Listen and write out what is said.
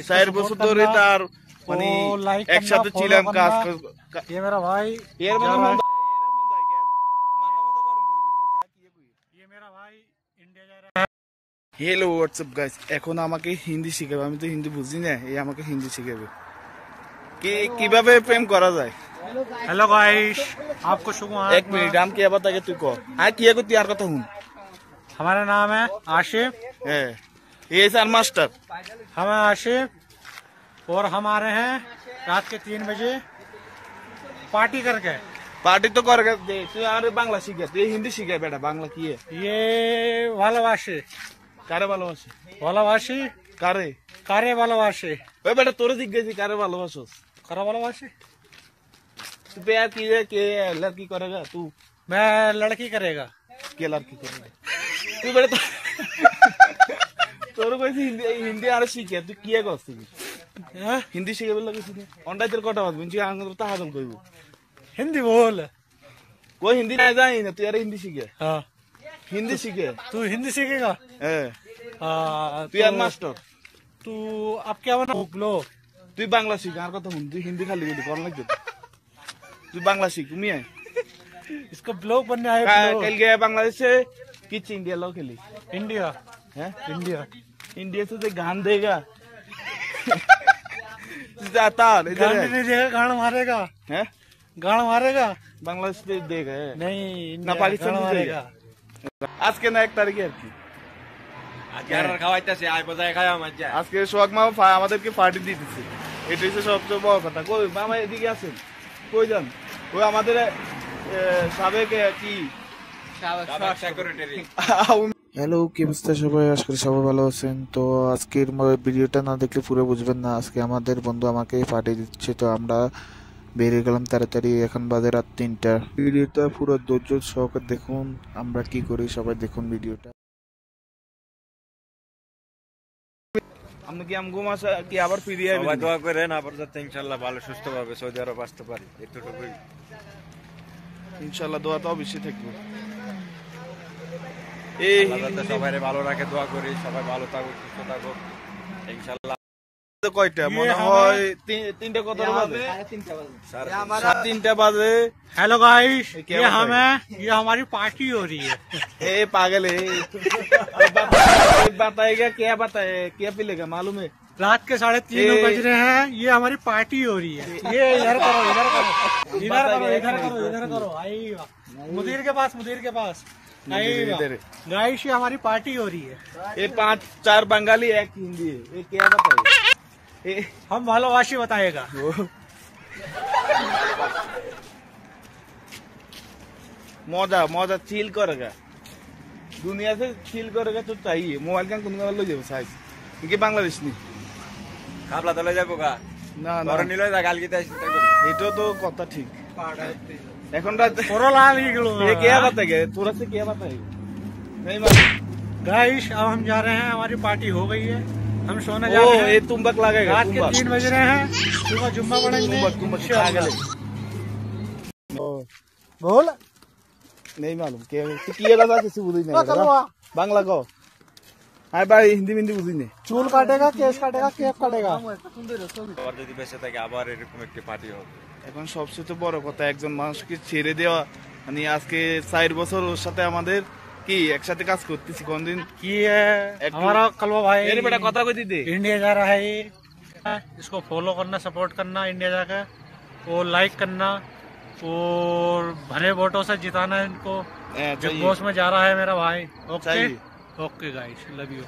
4 বছর ধরে তার মানে একসাথে ছিলাম কাজ। ये मेरा भाई এর মানে ये मेरा भाई इंडिया जा रहा है। हेलो व्हाट्सअप गाइस, এখন আমাকে হিন্দি শিখাবে। আমি তো হিন্দি বুঝি না, এই আমাকে হিন্দি শিখাবে কিভাবে প্রেম করা যায়। हेलो गाइस, आपको शुभ एक मिनट, हम क्या बता के तू को हाँ किया को तैयार करता हूँ। हमारा नाम है आशिफ, ये सर मास्टर। हम हैं आशिफ और हम आ रहे हैं रात के 3 बजे पार्टी करके। पार्टी तो कर दे तू यार, बांग्ला सीखे तू हिंदी सीखे बेटा। बांग्ला की है ये ভালোবাসে कारे ভালোবাসে ভালোবাসি कारे কারে ভালোবাসে। ओए बेटा तोरे जिज्ञासी कारे ভালোবাসোস কারা ভালোবাসে? तू प्यार की है के लड़की करेगा तू? मैं लड़की करेगा। के लड़की करेगा तू बेटा तोरे कोई हिंदी हिंदी आरे सीखे तू किया करছিস हिंदी सीखे बोल लगे सीखे अंडा तेरे कोटा बात बुझी आंग तो हाजम कइबो। हिंदी बोल। कोई हिंदी नहीं जानी ना, तू यार हिंदी सीखे। हाँ हिंदी सीखे तू हिंदी सीखेगा। तू यार मास्टर। तू अब क्या बना लो। तू बांग्ला सीख আর কথা হুন, তুই হিন্দি খালি বলি কোন লাগবে। তুই বাংলা सीख তুমি है इसको ब्लॉग बनने आए। कल गया बांग्लादेश से किच इंडिया लो खेली इंडिया है इंडिया इंडिया से तो गान देगा जाता इधर गान नहीं देगा, गान मारेगा। है गान मारेगा। बांग्लादेश से देगा नहीं ना पाकिस्तान से मारेगा। आज के ना 1 তারিখে আর কি আজকে খাওয়াইতেছে আয় বাজায় খাওয়া মজা। আজকে সোহাগ মামা আমাদেরকে পার্টি দিতেছে, এটাই হচ্ছে সবচেয়ে বড় কথা। কই মামা এদিকে আছেন, কই যান? ওই আমাদের সাবেক কি সেক্রেটারি। হ্যালো, কি অবস্থা সবাই? আশা করি সবাই ভালো আছেন। তো আজকের ভিডিওটা না দেখলে পুরো বুঝবেন না। আজকে আমাদের বন্ধু আমাকে পার্টি দিচ্ছে, তো আমরা বেরিয়ে গেলাম তাড়াতাড়ি। এখন বাজে রাত 3টা। ভিডিওটা পুরো ধৈর্য সহকারে দেখুন, আমরা কি করি সবাই দেখুন ভিডিওটা। আপনি কি আমগো মাসা কি আবার ফিরে আসবেন? সবাই দোয়া করেন আবার যাতে ইনশাআল্লাহ ভালো সুস্থভাবে সৌদি আরব আসতে পারি, এতটুকুই ইনশাআল্লাহ। দোয়া তো অবশ্যই থাকবে। সবাই ভালো রাখে দোয়া করি, সবাই ভালো থাকুক সুস্থ থাকুক ইনশাআল্লাহ। কয়টা মনে হয় 3টা কত বাজে? 3:30 বাজে। हेलो गाइस, ये हम है, ये हमारी पार्टी हो रही है। ए पागल है बताएगा क्या बताए, क्या पिलेगा मालूम है? रात के 3:30 बज रहे हैं, ये हमारी पार्टी हो रही है। ये इधर करो इधर करो इधर करो इधर करो इधर करो। आई मुदीर के पास गाइस, ये हमारी पार्टी हो रही है। ये 5-4 बंगाली एक हिंदी है, ये क्या बताए? हम ভালোবাসি बताएगा। मजा मजा चिल करेगा, दुनिया से चिल करेगा तो चाहिए। मोबाइल का कुछ लो जाओ साइज क्योंकि बांग्लादेश नहीं খাবলা তলে যাবো গা না না বড় নিলে যা কালকে চিন্তা করি। এটা তো কথা ঠিক। এখন রাত पूरा लाल ही गलो। ये क्या बताएगा थोड़ा से, क्या बताएगा नहीं मालूम। गाइस, अब हम जा रहे हैं, हमारी पार्टी हो गई है, हम सोने जा रहे हैं। ये तुम्बक लगेगा, रात के 3 बज रहे हैं, सुबह जुम्मा पढ़ेंगे। बोल नहीं मालूम क्या किया था किसी बुद्धि नहीं बांग्ला को। हाँ भाई हिंदी हिंदी बुद्धि नहीं। चूल काटेगा, केस काटेगा, केप काटेगा। আবার যদি বেঁচে থাকে আবার এরকম একটি পার্টি হবে। এখন সবচেয়ে বড় কথা একজন মানুষকে ছেড়ে দেওয়া, মানে আজকে 4 বছর ওর সাথে আমাদের কি একসাথে কাজ করতেছি। কোনদিন কি हमारा कलवा भाई मेरे बेटा কথা কই দিতে इंडिया जा रहा है ये। इसको फॉलो करना, सपोर्ट करना इंडिया जाकर, और लाइक करना और भरे वोटों से जिताना है इनको। बिग बॉस में जा रहा है मेरा भाई। Okay okay guys, love you.